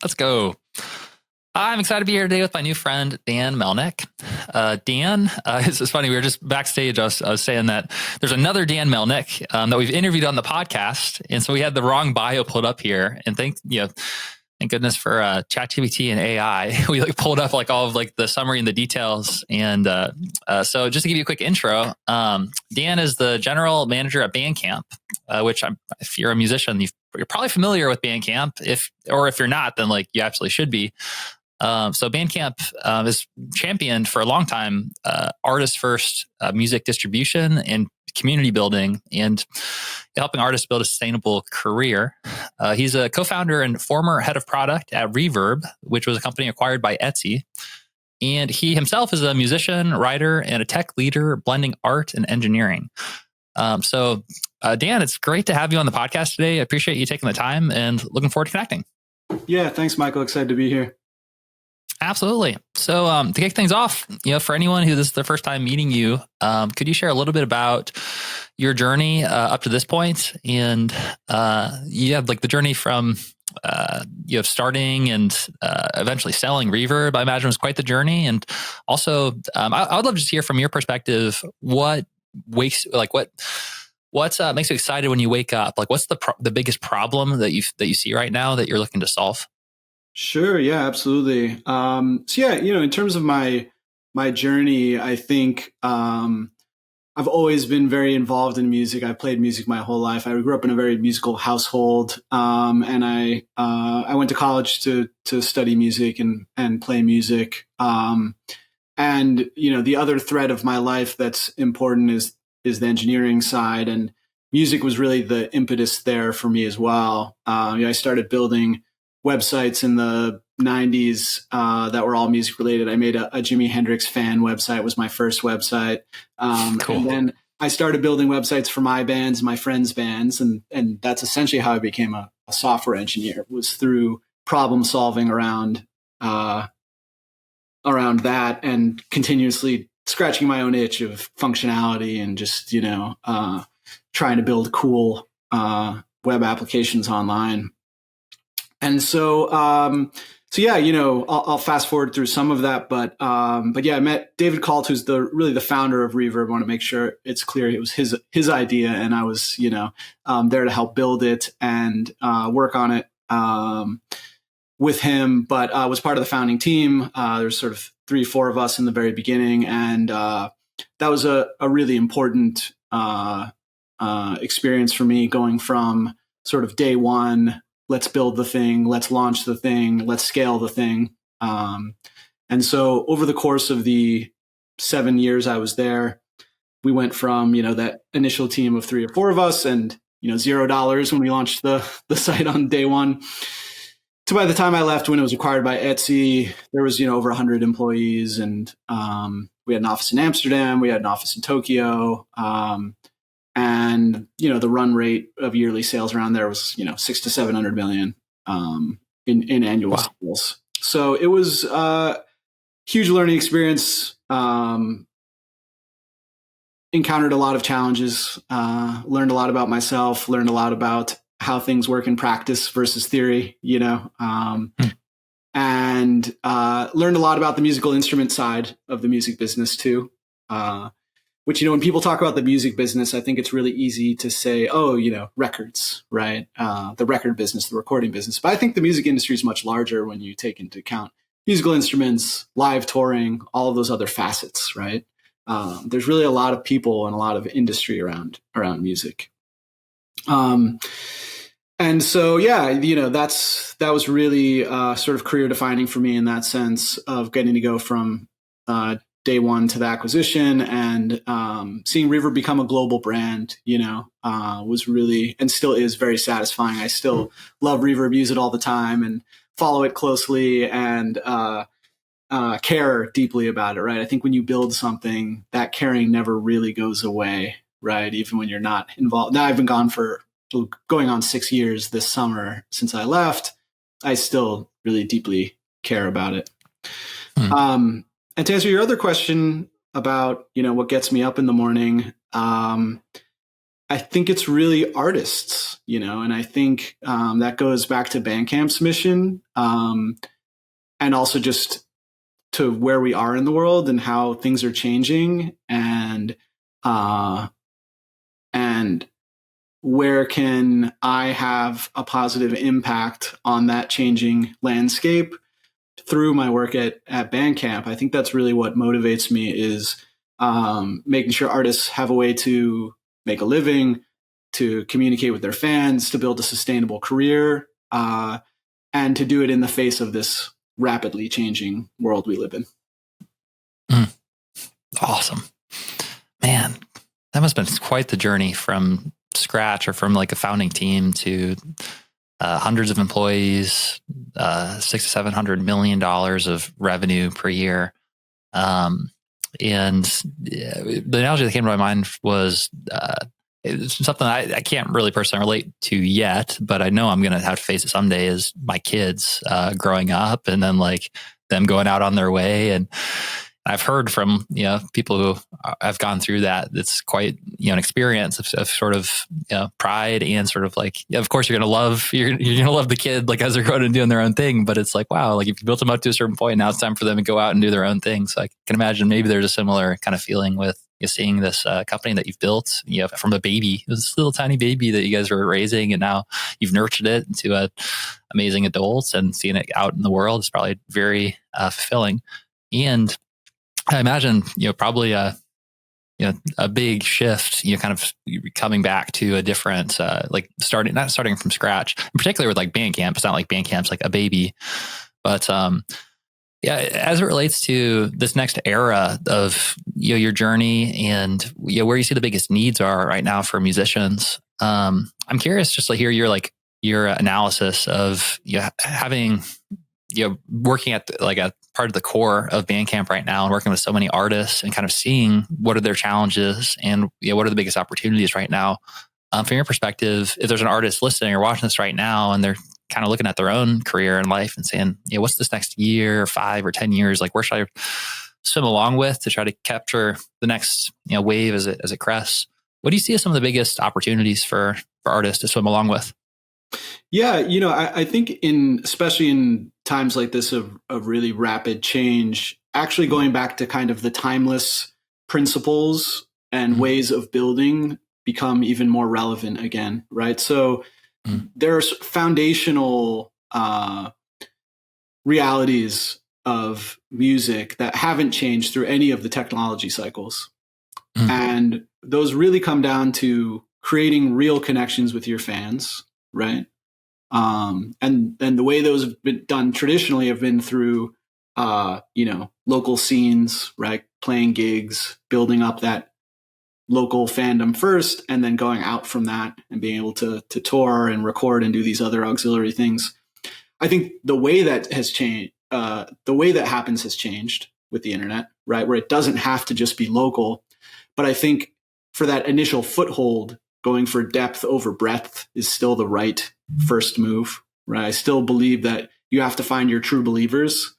Let's go. I'm excited to be here today with my new friend, Dan Melnick. Dan, it's funny. We were just backstage. I was saying that there's another Dan Melnick that we've interviewed on the podcast. And so we had the wrong bio pulled up here. And thank goodness for ChatGPT and AI. We pulled up all of the summary and the details. And so just to give you a quick intro, Dan is the general manager at Bandcamp, which if you're a musician, you're probably familiar with Bandcamp. If you're not, then you absolutely should be. So Bandcamp is championed for a long time artist first music distribution and community building and helping artists build a sustainable career. He's a co-founder and former head of product at Reverb, which was a company acquired by Etsy. And he himself is a musician, writer, and a tech leader blending art and engineering. So Dan, it's great to have you on the podcast today. I appreciate you taking the time and looking forward to connecting. Yeah, thanks, Michael. Excited to be here. Absolutely. So to kick things off, for anyone who this is their first time meeting you, could you share a little bit about your journey up to this point? And you have the journey from starting and eventually selling Reverb. I imagine was quite the journey. And also, I would love to just hear from your perspective what makes you excited when you wake up? What's the biggest problem that you see right now that you're looking to solve? Sure. Yeah, absolutely. In terms of my journey, I think I've always been very involved in music. I played music my whole life. I grew up in a very musical household, and I went to college to study music and play music. And the other thread of my life that's important is the engineering side, and music was really the impetus there for me as well. I started building websites in the 90s that were all music related. I made a Jimi Hendrix fan website, was my first website. Cool. And then I started building websites for my bands, my friends' bands. And that's essentially how I became a software engineer, was through problem solving around that and continuously scratching my own itch of functionality and just, trying to build cool web applications online. And so, I'll fast forward through some of that, but I met David Kalt, who's really the founder of Reverb. I want to make sure it's clear it was his idea, and I was, there to help build it and work on it with him. But I was part of the founding team. There's sort of 3-4 of us in the very beginning, and that was a really important experience for me, going from sort of day one. Let's build the thing, let's launch the thing, let's scale the thing. And so over the course of the 7 years I was there, we went from, that initial team of 3 or 4 of us and, $0 when we launched the site on day one, to by the time I left, when it was acquired by Etsy, there was, over 100 employees, and we had an office in Amsterdam, we had an office in Tokyo. And, the run rate of yearly sales around there was, $600 to $700 million in annual sales. So it was a huge learning experience. Encountered a lot of challenges, learned a lot about myself, learned a lot about how things work in practice versus theory, and learned a lot about the musical instrument side of the music business too. Which, when people talk about the music business, I think it's really easy to say, records, right? The record business, the recording business. But I think the music industry is much larger when you take into account musical instruments, live touring, all of those other facets, right? There's really a lot of people and a lot of industry around music. And so, that was really sort of career defining for me in that sense of getting to go from day one to the acquisition and seeing Reverb become a global brand, was really, and still is, very satisfying. I still love Reverb, use it all the time and follow it closely and care deeply about it, right? I think when you build something, that caring never really goes away, right? Even when you're not involved. Now I've been going on 6 years this summer since I left. I still really deeply care about it. And to answer your other question about, what gets me up in the morning, I I think it's really artists, and I think that goes back to Bandcamp's mission, and also just to where we are in the world and how things are changing, and where can I have a positive impact on that changing landscape through my work at Bandcamp. I think that's really what motivates me, is making sure artists have a way to make a living, to communicate with their fans, to build a sustainable career, and to do it in the face of this rapidly changing world we live in. Awesome. Man, that must have been quite the journey from scratch, or from like a founding team to hundreds of employees, $600 to $700 million of revenue per year. And the analogy that came to my mind was it's something I can't really personally relate to yet, but I know I'm going to have to face it someday, is my kids growing up and then like them going out on their way. And I've heard from, people who have gone through that. It's quite, an experience of sort of, pride, and sort of like, of course you're going to love the kid, like as they're growing and doing their own thing. But it's like, wow, like if you built them up to a certain point, now it's time for them to go out and do their own thing. So I can imagine maybe there's a similar kind of feeling with seeing this company that you've built, from a baby, this little tiny baby that you guys were raising, and now you've nurtured it into a amazing adults, and seeing it out in the world is probably very fulfilling. And I imagine, probably a big shift, kind of coming back to a different, like not starting from scratch, in particular with like Bandcamp. It's not like Bandcamp's like a baby, but, yeah, as it relates to this next era of, your journey and, where you see the biggest needs are right now for musicians. I'm curious just to hear your analysis of, having, working at like a part of the core of Bandcamp right now, and working with so many artists, and kind of seeing what are their challenges and what are the biggest opportunities right now. From your perspective, if there's an artist listening or watching this right now, and they're kind of looking at their own career and life and saying, what's this next year, 5 or 10 years? Like, where should I swim along with to try to capture the next, wave as it crests? What do you see as some of the biggest opportunities for artists to swim along with? Yeah, I think especially in times like this of really rapid change, actually going back to kind of the timeless principles and ways of building become even more relevant again, right? So there's foundational realities of music that haven't changed through any of the technology cycles. And those really come down to creating real connections with your fans, right? And the way those have been done traditionally have been through, local scenes, right? Playing gigs, building up that local fandom first, and then going out from that and being able to tour and record and do these other auxiliary things. I think the way that has changed, the way that happens has changed with the internet, right? Where it doesn't have to just be local. But I think for that initial foothold, going for depth over breadth is still the right first move, right? I still believe that you have to find your true believers,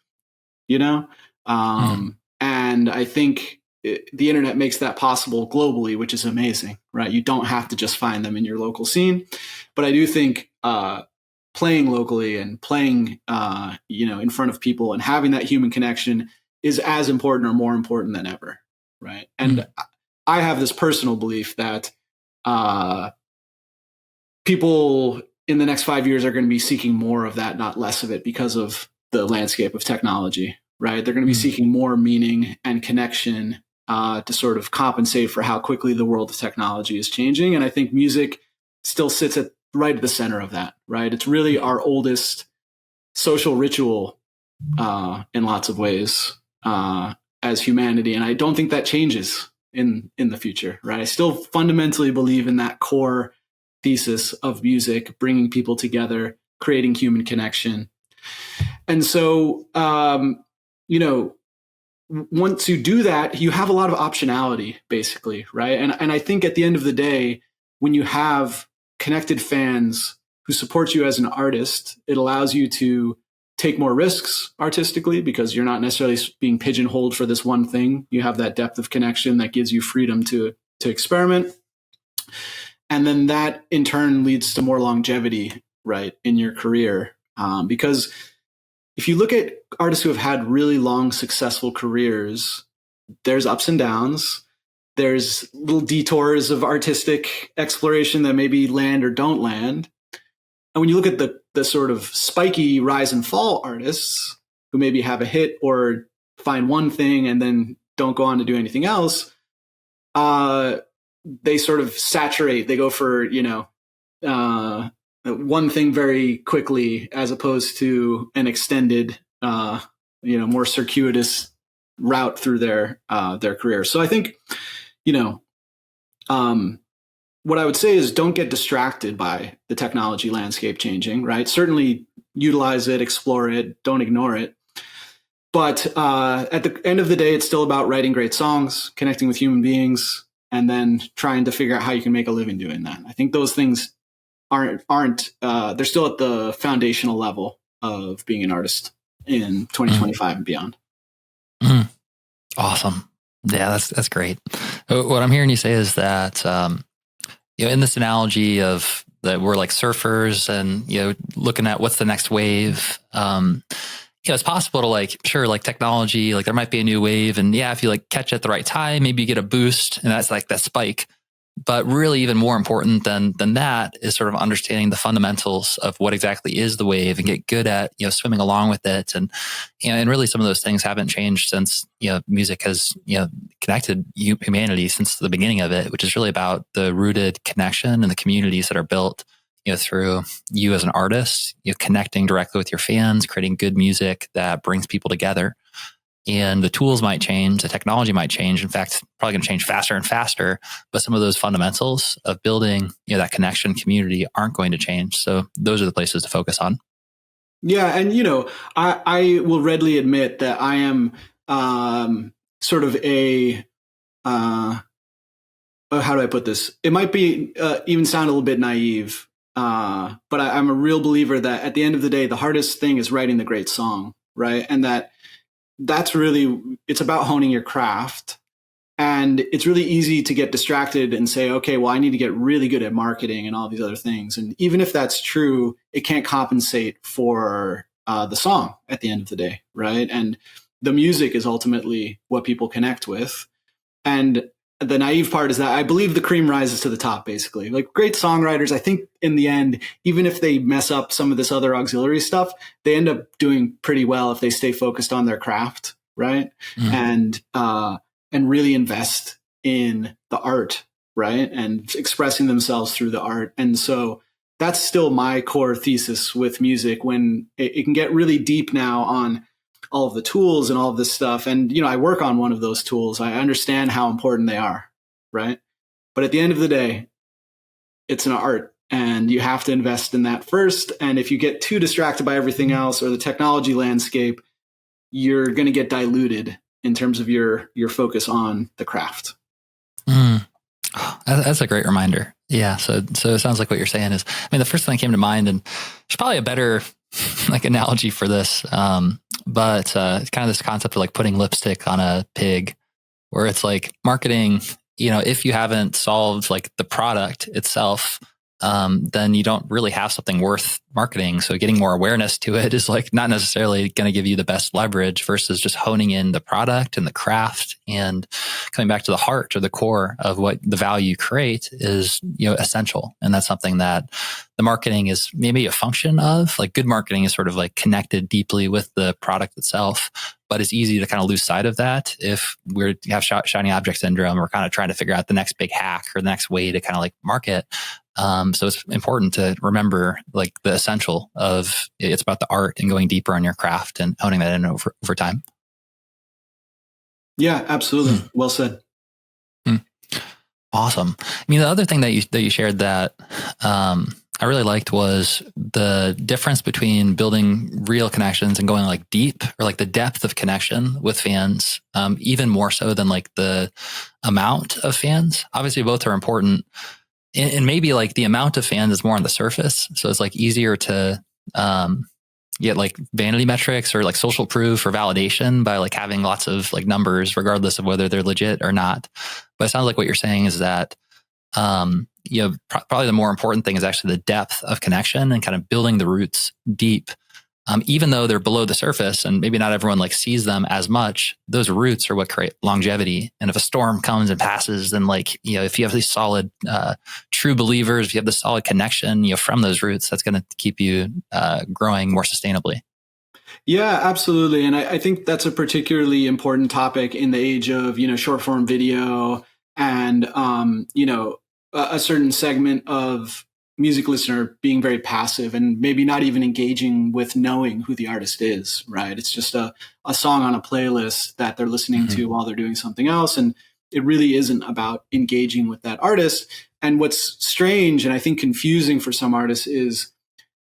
and I think the internet makes that possible globally, which is amazing, right? You don't have to just find them in your local scene. But I do think playing locally and playing, in front of people and having that human connection is as important or more important than ever, right? And I have this personal belief that people in the next 5 years are going to be seeking more of that, not less of it, because of the landscape of technology, right? They're going to be seeking more meaning and connection to sort of compensate for how quickly the world of technology is changing. And I think music still sits right at the center of that, right? It's really our oldest social ritual in lots of ways as humanity. And I don't think that changes in the future, right? I still fundamentally believe in that core thesis of music, bringing people together, creating human connection. And so, once you do that, you have a lot of optionality, basically, right? And I think at the end of the day, when you have connected fans who support you as an artist, it allows you to take more risks artistically, because you're not necessarily being pigeonholed for this one thing. You have that depth of connection that gives you freedom to experiment. And then that in turn leads to more longevity, right, in your career. Because if you look at artists who have had really long, successful careers, there's ups and downs. There's little detours of artistic exploration that maybe land or don't land. And when you look at the sort of spiky rise and fall artists who maybe have a hit or find one thing and then don't go on to do anything else, they sort of saturate. They go for, one thing very quickly as opposed to an extended, more circuitous route through their career. So I think, what I would say is don't get distracted by the technology landscape changing, right? Certainly utilize it, explore it, don't ignore it. But at the end of the day, it's still about writing great songs, connecting with human beings, and then trying to figure out how you can make a living doing that. I think those things aren't they're still at the foundational level of being an artist in 2025 and beyond. Mm. Awesome. Yeah, that's great. What I'm hearing you say is that, in this analogy of that we're like surfers and, looking at what's the next wave, it's possible to like technology, like there might be a new wave and if you like catch it at the right time, maybe you get a boost and that's like that spike. But really even more important than that is sort of understanding the fundamentals of what exactly is the wave and get good at, swimming along with it. And really some of those things haven't changed since, music has, connected humanity since the beginning of it, which is really about the rooted connection and the communities that are built, through you as an artist, connecting directly with your fans, creating good music that brings people together. And the tools might change, the technology might change. In fact, probably going to change faster and faster. But some of those fundamentals of building, that connection community aren't going to change. So those are the places to focus on. Yeah, and I will readily admit that I am sort of a how do I put this? It might be even sound a little bit naive, but I'm a real believer that at the end of the day, the hardest thing is writing the great song, right? And that's really, it's about honing your craft. And it's really easy to get distracted and say, okay, well, I need to get really good at marketing and all these other things. And even if that's true, it can't compensate for the song at the end of the day, right? And the music is ultimately what people connect with. And the naive part is that I believe the cream rises to the top, basically. Like great songwriters, I think in the end, even if they mess up some of this other auxiliary stuff, they end up doing pretty well if they stay focused on their craft, right? Mm-hmm. And really invest in the art, right? And expressing themselves through the art. And so that's still my core thesis with music, when it can get really deep now on all of the tools and all of this stuff. And, I work on one of those tools. I understand how important they are, right? But at the end of the day, it's an art and you have to invest in that first. And if you get too distracted by everything else or the technology landscape, you're going to get diluted in terms of your focus on the craft. Mm. Oh, that's a great reminder. Yeah. So it sounds like what you're saying is, the first thing that came to mind, and there's probably a better analogy for this. But it's kind of this concept of like putting lipstick on a pig, where it's like marketing, if you haven't solved like the product itself, then you don't really have something worth marketing. So getting more awareness to it is like not necessarily going to give you the best leverage versus just honing in the product and the craft and coming back to the heart or the core of what the value you create is, essential. And that's something that the marketing is maybe a function of. Like good marketing is sort of like connected deeply with the product itself, but it's easy to kind of lose sight of that if we have shiny object syndrome. We're kind of trying to figure out the next big hack or the next way to kind of like market. So it's important to remember like the essential of it's about the art and going deeper on your craft and honing that in over time. Yeah, absolutely. Well said. Awesome. The other thing that you shared that I really liked was the difference between building real connections and going like deep, or like the depth of connection with fans, even more so than like the amount of fans. Obviously, both are important. And maybe like the amount of fans is more on the surface. So it's like easier to get like vanity metrics or like social proof or validation by like having lots of like numbers, regardless of whether they're legit or not. But it sounds like what you're saying is that Probably the more important thing is actually the depth of connection and kind of building the roots deep. Even though they're below the surface and maybe not everyone like sees them as much, those roots are what create longevity. And if a storm comes and passes, then if you have these solid, true believers, if you have the solid connection, from those roots, that's going to keep you growing more sustainably. Yeah, absolutely. And I think that's a particularly important topic in the age of, short form video and, a certain segment of music listener being very passive and maybe not even engaging with knowing who the artist is, right? It's just a song on a playlist that they're listening to while they're doing something else. And it really isn't about engaging with that artist. And what's strange and I think confusing for some artists is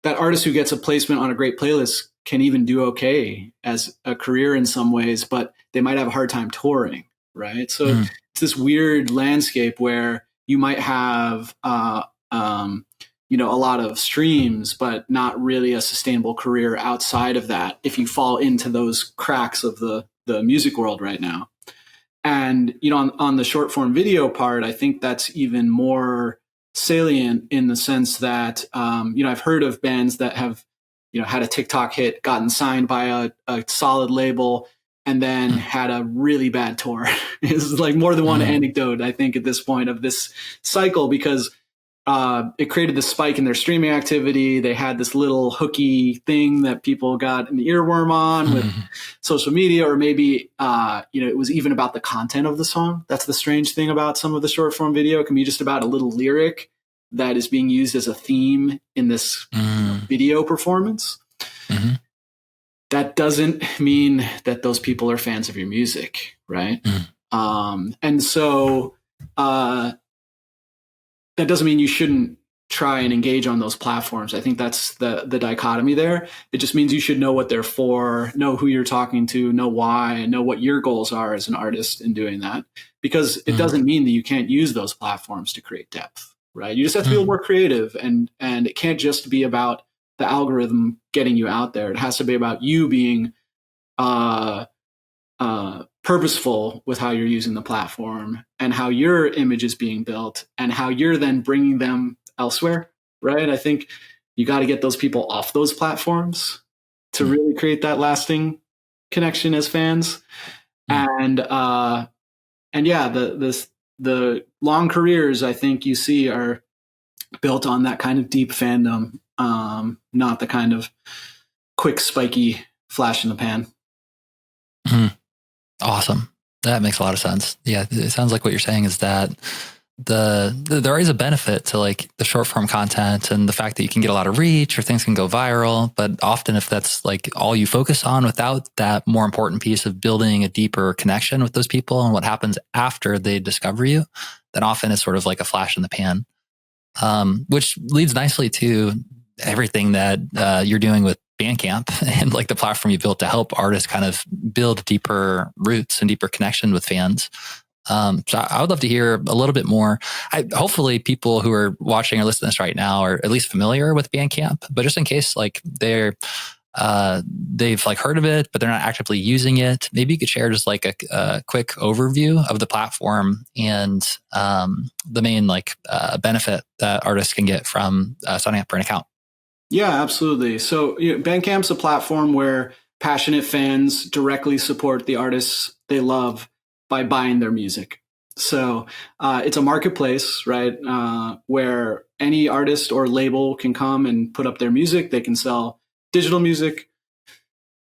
that artist who gets a placement on a great playlist can even do okay as a career in some ways, but they might have a hard time touring, right? So it's this weird landscape where you might have a lot of streams, but not really a sustainable career outside of that if you fall into those cracks of the music world right now. And, on the short form video part, I think that's even more salient in the sense that, I've heard of bands that have, had a TikTok hit, gotten signed by a solid label, and then had a really bad tour. It's like more than one anecdote, I think, at this point of this cycle, because it created this spike in their streaming activity. They had this little hooky thing that people got an earworm on with social media, or maybe, it was even about the content of the song. That's the strange thing about some of the short form video. It can be just about a little lyric that is being used as a theme in this video performance. That doesn't mean that those people are fans of your music, right? And so that doesn't mean you shouldn't try and engage on those platforms. I think that's the dichotomy there. It just means you should know what they're for, know who you're talking to, know why, and know what your goals are as an artist in doing that. Because it doesn't mean that you can't use those platforms to create depth, right? You just have to be a little more creative, and it can't just be about the algorithm getting you out there. It has to be about you being purposeful with how you're using the platform and how your image is being built and how you're then bringing them elsewhere, right? I think you got to get those people off those platforms to really create that lasting connection as fans. And yeah, the long careers I think you see are built on that kind of deep fandom, not the kind of quick, spiky flash in the pan. Awesome. That makes a lot of sense. Yeah. It sounds like what you're saying is that there is a benefit to like the short form content and the fact that you can get a lot of reach or things can go viral. But often if that's like all you focus on without that more important piece of building a deeper connection with those people and what happens after they discover you, then often it's sort of like a flash in the pan, which leads nicely to everything that you're doing with Bandcamp and like the platform you built to help artists kind of build deeper roots and deeper connection with fans. So I would love to hear a little bit more. Hopefully people who are watching or listening to this right now are at least familiar with Bandcamp, but just in case like they've like heard of it, but they're not actively using it, maybe you could share just like a quick overview of the platform and the main like benefit that artists can get from signing up for an account. Yeah, absolutely. So Bandcamp's a platform where passionate fans directly support the artists they love by buying their music. So it's a marketplace, right, where any artist or label can come and put up their music. They can sell digital music,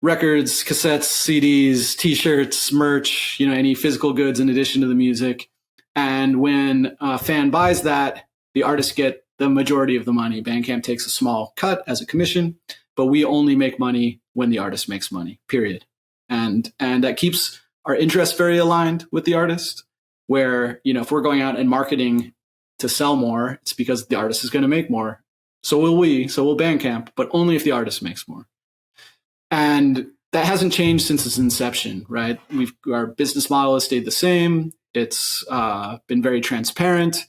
records, cassettes, CDs, T-shirts, merch, any physical goods in addition to the music. And when a fan buys that, the artists get the majority of the money. Bandcamp takes a small cut as a commission, but we only make money when the artist makes money, period. And that keeps our interests very aligned with the artist, where, if we're going out and marketing to sell more, it's because the artist is going to make more. So will Bandcamp, but only if the artist makes more. And that hasn't changed since its inception, right? Our business model has stayed the same. It's been very transparent.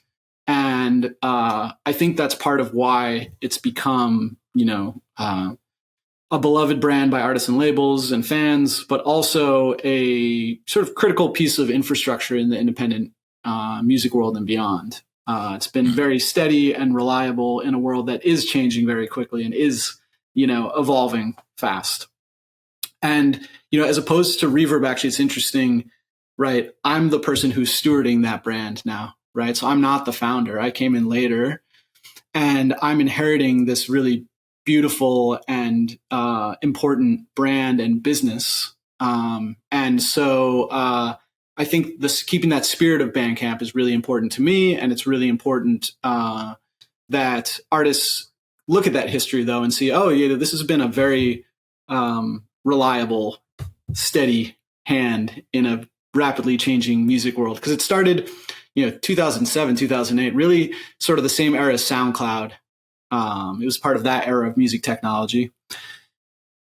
And I think that's part of why it's become, a beloved brand by artists and labels and fans, but also a sort of critical piece of infrastructure in the independent music world and beyond. It's been very steady and reliable in a world that is changing very quickly and is, evolving fast. And, as opposed to Reverb, actually, it's interesting, right? I'm the person who's stewarding that brand now, right? So I'm not the founder. I came in later, and I'm inheriting this really beautiful and important brand and business. And so I think keeping that spirit of Bandcamp is really important to me, and it's really important that artists look at that history though and see, oh yeah, this has been a very reliable, steady hand in a rapidly changing music world. Because it started, 2007, 2008, really sort of the same era as SoundCloud. It was part of that era of music technology.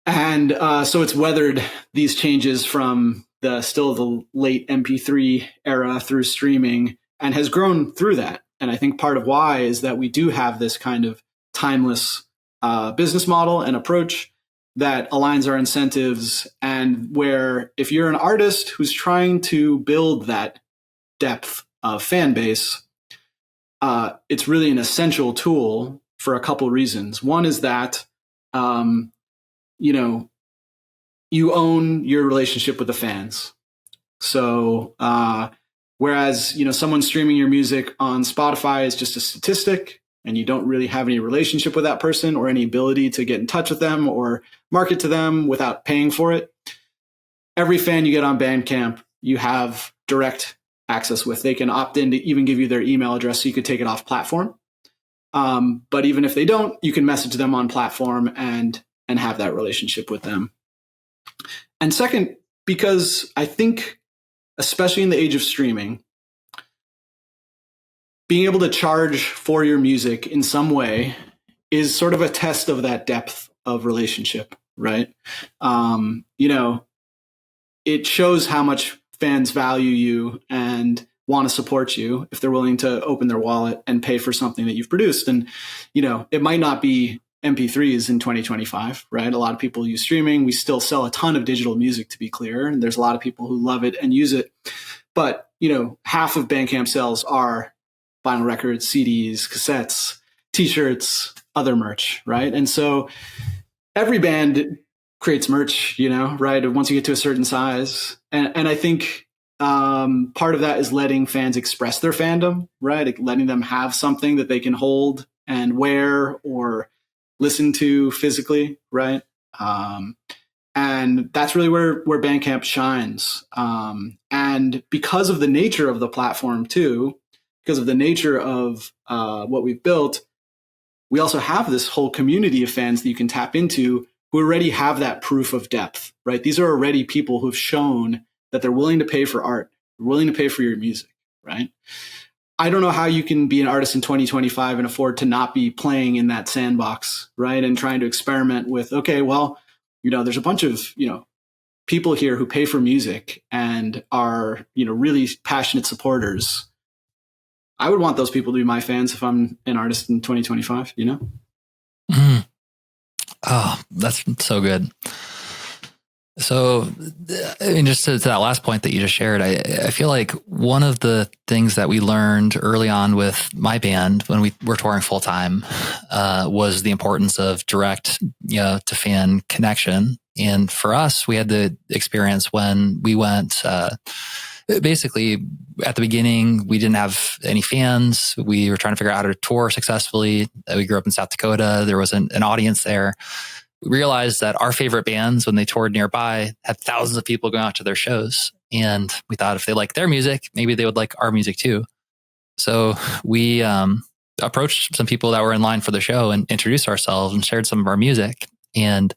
And so it's weathered these changes from the late MP3 era through streaming and has grown through that. And I think part of why is that we do have this kind of timeless business model and approach that aligns our incentives, and where if you're an artist who's trying to build that depth of fan base, it's really an essential tool for a couple reasons. One is that you own your relationship with the fans. So whereas, someone streaming your music on Spotify is just a statistic, and you don't really have any relationship with that person or any ability to get in touch with them or market to them without paying for it. Every fan you get on Bandcamp, you have direct access with. They can opt in to even give you their email address so you could take it off platform. But even if they don't, you can message them on platform and have that relationship with them. And second, because I think, especially in the age of streaming, being able to charge for your music in some way is sort of a test of that depth of relationship, right? It shows how much fans value you and want to support you if they're willing to open their wallet and pay for something that you've produced. And, it might not be MP3s in 2025, right? A lot of people use streaming. We still sell a ton of digital music, to be clear. And there's a lot of people who love it and use it. But, half of Bandcamp sales are vinyl records, CDs, cassettes, t-shirts, other merch, right? And so every band creates merch, right? Once you get to a certain size. And I think part of that is letting fans express their fandom, right? Like letting them have something that they can hold and wear or listen to physically, right? And that's really where Bandcamp shines. And because of the nature of the platform too, because of the nature of what we've built, we also have this whole community of fans that you can tap into who already have that proof of depth, right? These are already people who've shown that they're willing to pay for art, willing to pay for your music, right? I don't know how you can be an artist in 2025 and afford to not be playing in that sandbox, right? And trying to experiment with, okay, well, there's a bunch of, people here who pay for music and are, really passionate supporters. I would want those people to be my fans if I'm an artist in 2025, Mm. Oh, that's so good. So, just to that last point that you just shared, I feel like one of the things that we learned early on with my band when we were touring full time was the importance of direct, to fan connection. And for us, we had the experience when we went, basically at the beginning, we didn't have any fans. We were trying to figure out how to tour successfully. We grew up in South Dakota. There wasn't an audience there. We realized that our favorite bands, when they toured nearby, had thousands of people going out to their shows. And we thought if they liked their music, maybe they would like our music too. So we approached some people that were in line for the show and introduced ourselves and shared some of our music. And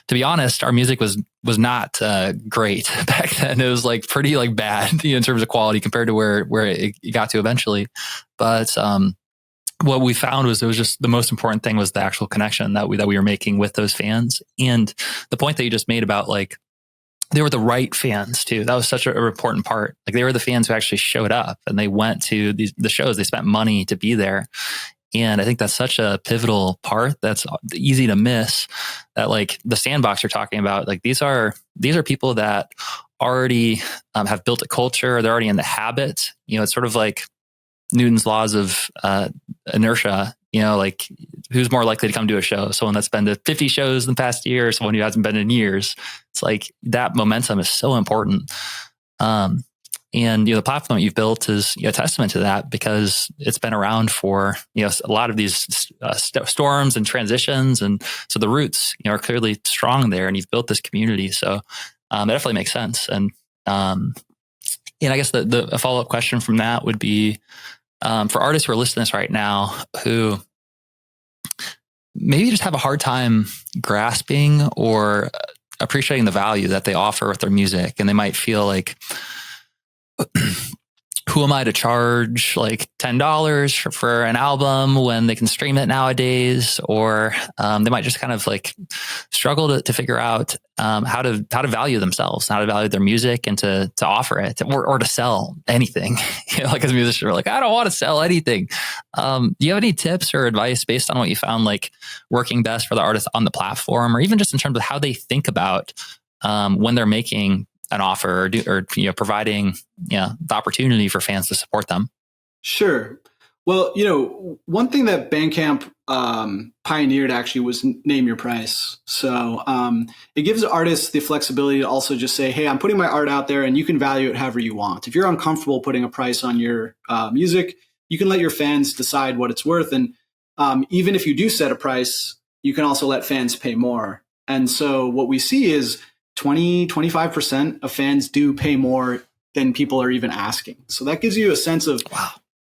to be honest, our music was not great back then. It was like pretty like bad in terms of quality compared to where it got to eventually. But what we found was it was just the most important thing was the actual connection that we were making with those fans. And the point that you just made about like they were the right fans too. That was such an important part. Like they were the fans who actually showed up and they went to the shows. They spent money to be there. And I think that's such a pivotal part that's easy to miss, that like the sandbox you're talking about, like these are people that already have built a culture. They're already in the habit. It's sort of like, Newton's laws of inertia. Like who's more likely to come to a show? Someone that's been to 50 shows in the past year, or someone who hasn't been in years. It's like that momentum is so important. And the platform that you've built is a testament to that, because it's been around for a lot of these storms and transitions, and so the roots are clearly strong there, and you've built this community. So that definitely makes sense. And I guess the follow up question from that would be for artists who are listening to this right now who maybe just have a hard time grasping or appreciating the value that they offer with their music, and they might feel like, who am I to charge like $10 for an album when they can stream it nowadays? Or they might just kind of like struggle to figure out how to value themselves, how to value their music, and to offer it, or to sell anything. Like as a musician, we're like, I don't want to sell anything. Do you have any tips or advice based on what you found like working best for the artist on the platform, or even just in terms of how they think about when they're making an offer or providing the opportunity for fans to support them? Sure. Well, one thing that Bandcamp pioneered actually was name your price. So it gives artists the flexibility to also just say, hey, I'm putting my art out there and you can value it however you want. If you're uncomfortable putting a price on your music, you can let your fans decide what it's worth. And even if you do set a price, you can also let fans pay more. And so what we see is 25% of fans do pay more than people are even asking. So that gives you a sense of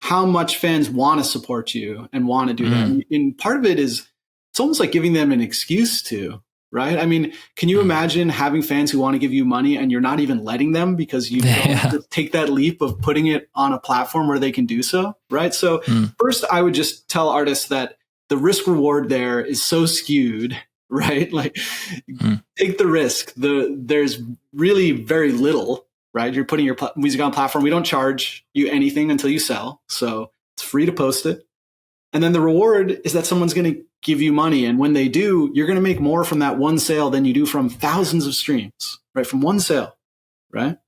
how much fans want to support you and want to do that. And part of it is, it's almost like giving them an excuse to, right? I mean, can you imagine having fans who want to give you money and you're not even letting them because you don't take that leap of putting it on a platform where they can do so, right? So first, I would just tell artists that the risk reward there is so skewed, right? Like take the risk. There's really very little, right? You're putting your music on a platform. We don't charge you anything until you sell. So it's free to post it. And then the reward is that someone's going to give you money. And when they do, you're going to make more from that one sale than you do from thousands of streams, right? From one sale, right?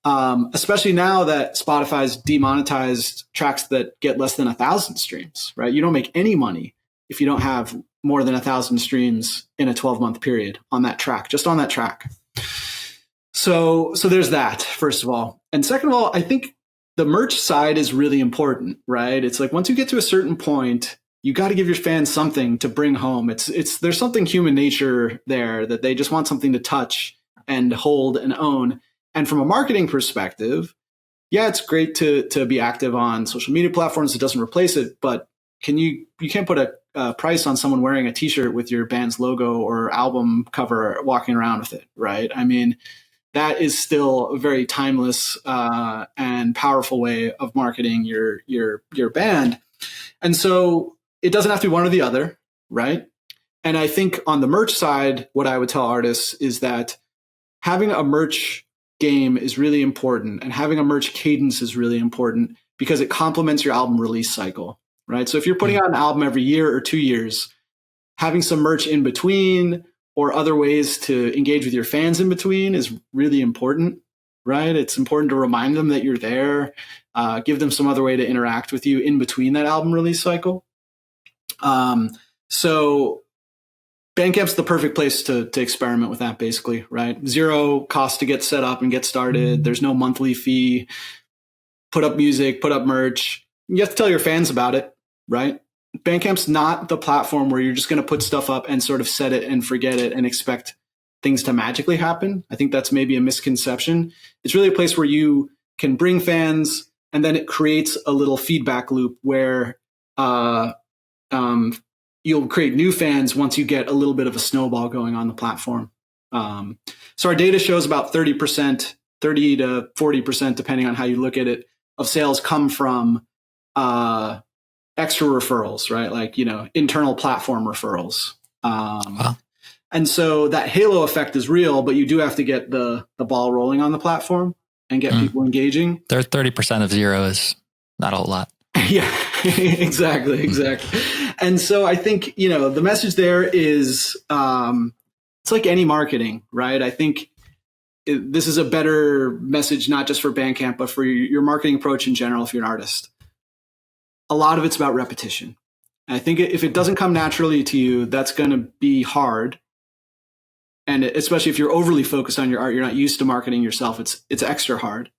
Especially now that Spotify's demonetized tracks that get less than 1,000 streams, right? You don't make any money if you don't have more than 1,000 streams in a 12-month period on that track, just on that track. So there's that, first of all. And second of all, I think the merch side is really important, right? It's like once you get to a certain point, you got to give your fans something to bring home. There's something human nature there that they just want something to touch and hold and own. And from a marketing perspective, yeah, it's great to be active on social media platforms. It doesn't replace it, but you can't put a price on someone wearing a t-shirt with your band's logo or album cover walking around with it, right? I mean, that is still a very timeless and powerful way of marketing your band. And so it doesn't have to be one or the other, right? And I think on the merch side, what I would tell artists is that having a merch game is really important, and having a merch cadence is really important because it complements your album release cycle, right? So if you're putting out an album every year or 2 years, having some merch in between or other ways to engage with your fans in between is really important, right? It's important to remind them that you're there, give them some other way to interact with you in between that album release cycle. So Bandcamp's the perfect place to experiment with that, basically, right? Zero cost to get set up and get started. There's no monthly fee. Put up music, put up merch. You have to tell your fans about it, right? Bandcamp's not the platform where you're just going to put stuff up and sort of set it and forget it and expect things to magically happen. I think that's maybe a misconception. It's really a place where you can bring fans, and then it creates a little feedback loop where you'll create new fans once you get a little bit of a snowball going on the platform. So our data shows about 30%, 30 to 40%, depending on how you look at it, of sales come from extra referrals, right? Like, internal platform referrals. Wow. And so that halo effect is real, but you do have to get the ball rolling on the platform and get people engaging. 30% of zero is not a whole lot. Yeah, exactly. And so I think, the message there is, it's like any marketing, right? I think this is a better message, not just for Bandcamp, but for your marketing approach in general if you're an artist. a lot of it's about repetition. I think if it doesn't come naturally to you, that's going to be hard. And especially if you're overly focused on your art, you're not used to marketing yourself. It's extra hard.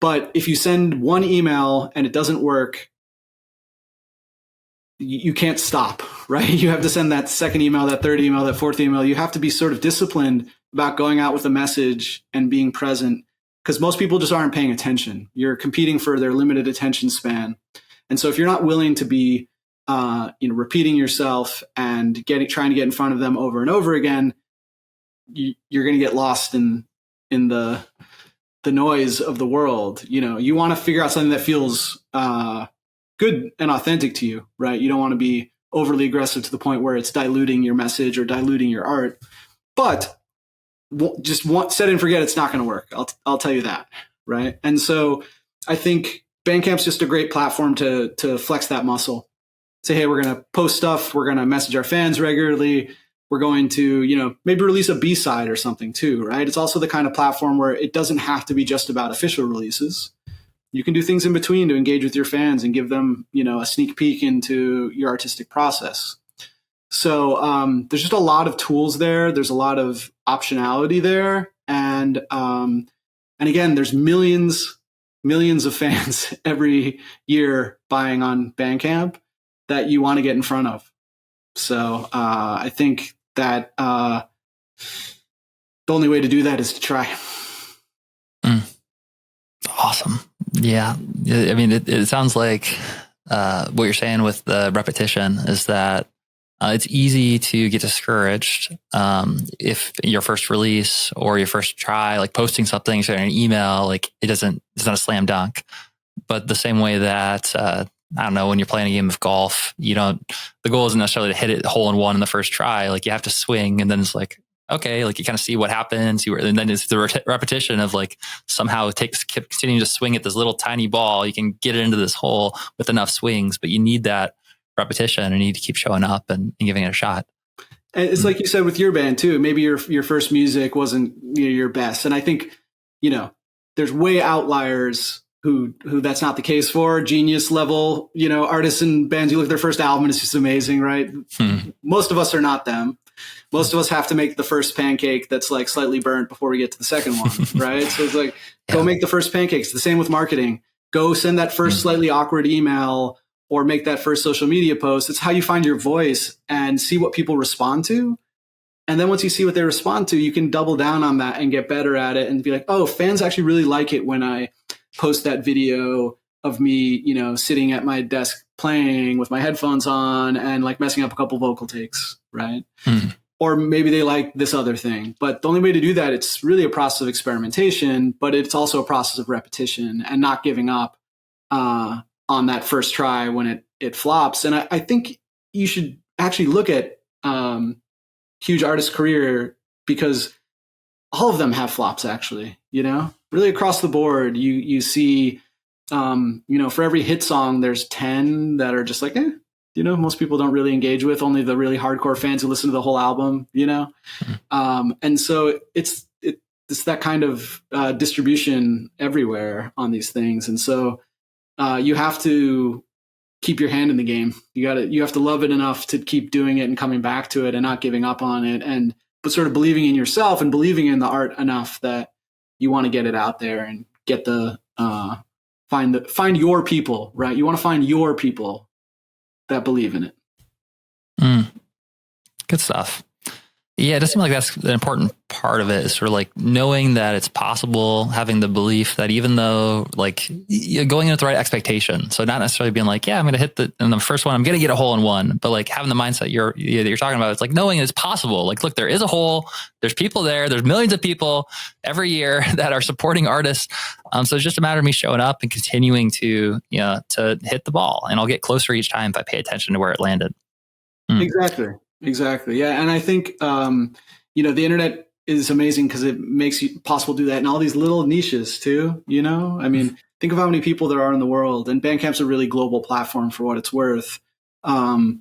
But if you send one email and it doesn't work, you can't stop, right? You have to send that second email, that third email, that fourth email. You have to be sort of disciplined about going out with a message and being present, because most people just aren't paying attention. You're competing for their limited attention span. And so if you're not willing to be, repeating yourself and trying to get in front of them over and over again, you're going to get lost in the noise of the world. You want to figure out something that feels good and authentic to you, right? You don't want to be overly aggressive to the point where it's diluting your message or diluting your art. But set and forget, it's not going to work. I'll tell you that, right? And so I think Bandcamp's just a great platform to flex that muscle. Say, hey, we're going to post stuff. We're going to message our fans regularly. We're going to, maybe release a B-side or something too, right? It's also the kind of platform where it doesn't have to be just about official releases. You can do things in between to engage with your fans and give them, a sneak peek into your artistic process. So there's just a lot of tools there. There's a lot of optionality there. And again, there's millions of fans every year buying on Bandcamp that you want to get in front of. So I think that the only way to do that is to try. Awesome. Yeah. I mean, it sounds like what you're saying with the repetition is that it's easy to get discouraged if your first release or your first try, like posting something, sharing an email, like it's not a slam dunk. But the same way that I don't know, when you're playing a game of golf, the goal isn't necessarily to hit it hole in one in the first try. Like you have to swing, and then it's like, okay, like you kind of see what happens, and then it's the repetition of like somehow continuing to swing at this little tiny ball. You can get it into this hole with enough swings, but you need that repetition and you need to keep showing up and giving it a shot. And it's like you said with your band too. Maybe your first music wasn't your best, and I think there's way outliers who that's not the case for. Genius level artists and bands. You look at their first album and it's just amazing, right? Most of us are not them. Most of us have to make the first pancake that's like slightly burnt before we get to the second one, right? So it's like, go make the first pancakes. The same with marketing. Go send that first slightly awkward email or make that first social media post. It's how you find your voice and see what people respond to. And then once you see what they respond to, you can double down on that and get better at it and be like, oh, fans actually really like it when I post that video of me, sitting at my desk playing with my headphones on and like messing up a couple vocal takes, right? Or maybe they like this other thing. But the only way to do that, it's really a process of experimentation, but it's also a process of repetition and not giving up on that first try when it flops. And I think you should actually look at huge artist career, because all of them have flops actually, really across the board. You see, for every hit song, there's 10 that are just like, most people don't really engage with, only the really hardcore fans who listen to the whole album, and so it's that kind of distribution everywhere on these things. And so you have to keep your hand in the game. You have to love it enough to keep doing it and coming back to it and not giving up on it, but sort of believing in yourself and believing in the art enough that you want to get it out there and get find your people, right? You want to find your people that believe in it. Good stuff. Yeah, it does seem like that's an important part of it, is sort of like knowing that it's possible, having the belief that even though like you're going in with the right expectation. So not necessarily being like, yeah, I'm going to hit in the first one, I'm going to get a hole in one, but like having the mindset that you're talking about, it's like knowing it's possible. Like, look, there is a hole, there's people there, there's millions of people every year that are supporting artists. So it's just a matter of me showing up and continuing to hit the ball, and I'll get closer each time if I pay attention to where it landed. Exactly. Yeah. And I think, the internet is amazing because it makes it possible to do that in all these little niches too. I mean, think of how many people there are in the world, and Bandcamp's a really global platform for what it's worth. You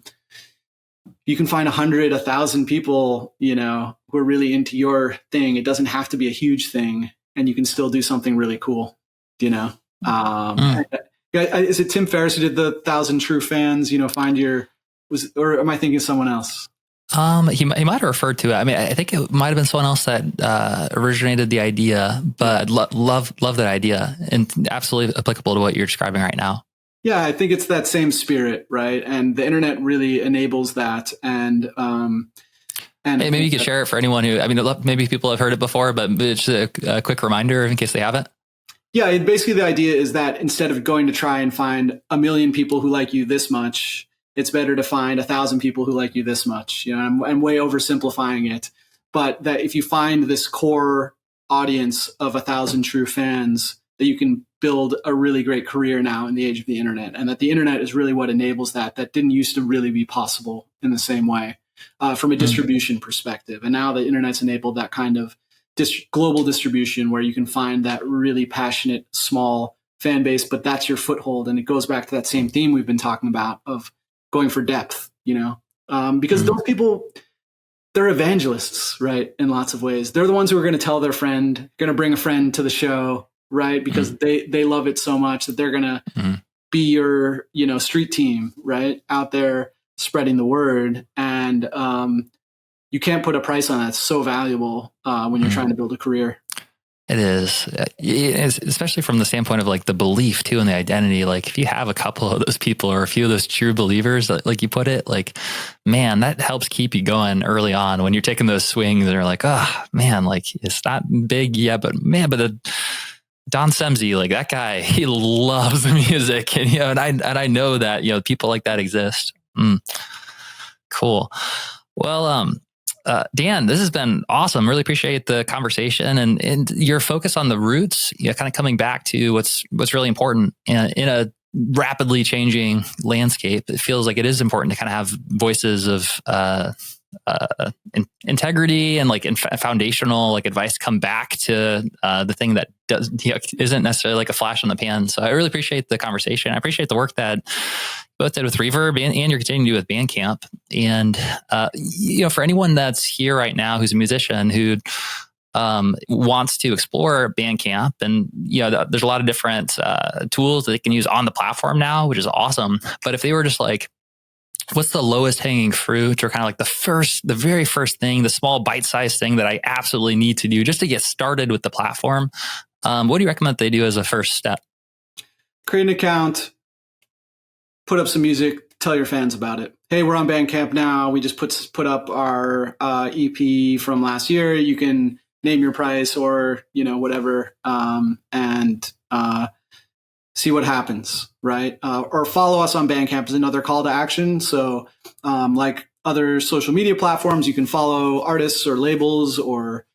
can find 100, 1,000 people, who are really into your thing. It doesn't have to be a huge thing, and you can still do something really cool, And Yeah, is it Tim Ferriss who did the 1,000 True Fans? Find your or am I thinking of someone else? He might have referred to it. I mean, I think it might have been someone else that originated the idea, but love that idea, and absolutely applicable to what you're describing right now. Yeah, I think it's that same spirit, right? And the internet really enables that. And hey, maybe you could share it for anyone who, I mean, maybe people have heard it before, but just a quick reminder in case they haven't. Yeah, basically the idea is that instead of going to try and find 1 million people who like you this much, it's better to find 1,000 people who like you this much. I'm way oversimplifying it, but that if you find this core audience of 1,000 true fans, that you can build a really great career now in the age of the internet, and that the internet is really what enables that didn't used to really be possible in the same way from a distribution perspective. And now the internet's enabled that kind of global distribution where you can find that really passionate, small fan base, but that's your foothold. And it goes back to that same theme we've been talking about of going for depth, because those people, they're evangelists, right? In lots of ways. They're the ones who are going to tell their friend, going to bring a friend to the show, right? Because they love it so much that they're going to be your, street team, right? Out there spreading the word. And you can't put a price on that. It's so valuable when you're trying to build a career. It is, especially from the standpoint of like the belief too and the identity. Like if you have a couple of those people or a few of those true believers, like you put it, like, man, that helps keep you going early on when you're taking those swings and you're like, oh man, like it's not big yet, but man, but Don Semsey, like that guy, he loves the music, and and I know that people like that exist. Cool. Well, Dan, this has been awesome. Really appreciate the conversation and your focus on the roots. Kind of coming back to what's really important in a rapidly changing landscape. It feels like it is important to kind of have voices of integrity and foundational advice come back to the thing that isn't necessarily like a flash in the pan. So I really appreciate the conversation. I appreciate the work that both did with Reverb and you're continuing to do with Bandcamp. And for anyone that's here right now who's a musician who wants to explore Bandcamp, and there's a lot of different tools that they can use on the platform now, which is awesome. But if they were just like, what's the lowest hanging fruit, or kind of like the very first thing, the small bite-sized thing that I absolutely need to do just to get started with the platform, what do you recommend they do as a first step? Create an account, put up some music, tell your fans about it. Hey, we're on Bandcamp now. We just put up our EP from last year. You can name your price or whatever, and see what happens, right? Or follow us on Bandcamp is another call to action. So like other social media platforms, you can follow artists or labels or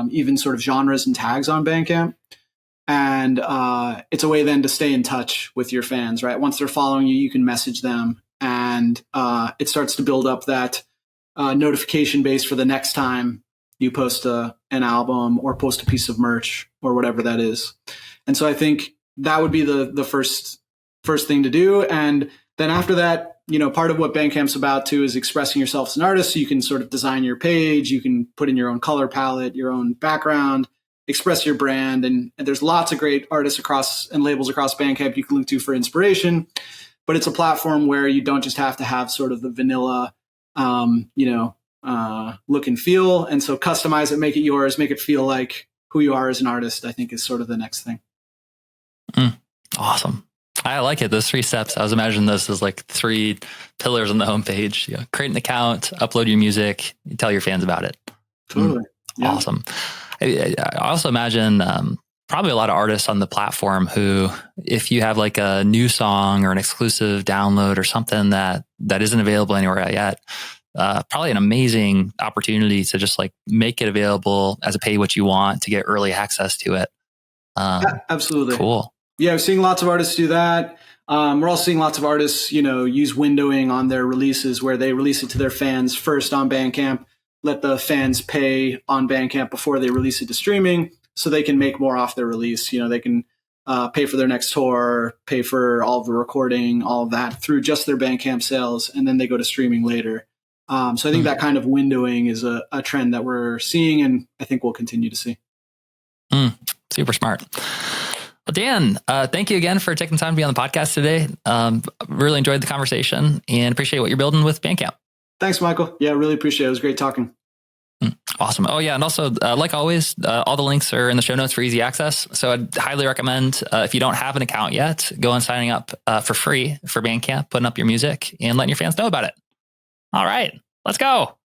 even sort of genres and tags on Bandcamp. And it's a way then to stay in touch with your fans, right? Once they're following you, you can message them, and it starts to build up that notification base for the next time you post an album or post a piece of merch or whatever that is. And so I think that would be the first thing to do. And then after that, part of what Bandcamp's about too is expressing yourself as an artist. So you can sort of design your page, you can put in your own color palette, your own background, express your brand. And there's lots of great artists and labels across Bandcamp you can look to for inspiration. But it's a platform where you don't just have to have sort of the vanilla, look and feel. And so customize it, make it yours, make it feel like who you are as an artist, I think is sort of the next thing. Awesome. I like it. Those 3 steps. I was imagining this as like 3 pillars on the homepage. Create an account, upload your music, tell your fans about it. Totally. Yeah. Awesome. I also imagine probably a lot of artists on the platform who, if you have like a new song or an exclusive download or something that isn't available anywhere yet, probably an amazing opportunity to just like make it available as a pay what you want to get early access to it. Yeah, absolutely. Cool. Yeah, we're seeing lots of artists do that. We're also seeing lots of artists, use windowing on their releases where they release it to their fans first on Bandcamp, let the fans pay on Bandcamp before they release it to streaming so they can make more off their release. They can pay for their next tour, pay for all of the recording, all of that through just their Bandcamp sales, and then they go to streaming later. So I think that kind of windowing is a trend that we're seeing, and I think we'll continue to see. Super smart. Well, Dan, thank you again for taking time to be on the podcast today. Really enjoyed the conversation and appreciate what you're building with Bandcamp. Thanks, Michael. Yeah, really appreciate it. It was great talking. Awesome. Oh, yeah. And also, like always, all the links are in the show notes for easy access. So I'd highly recommend, if you don't have an account yet, go and signing up for free for Bandcamp, putting up your music and letting your fans know about it. All right, let's go.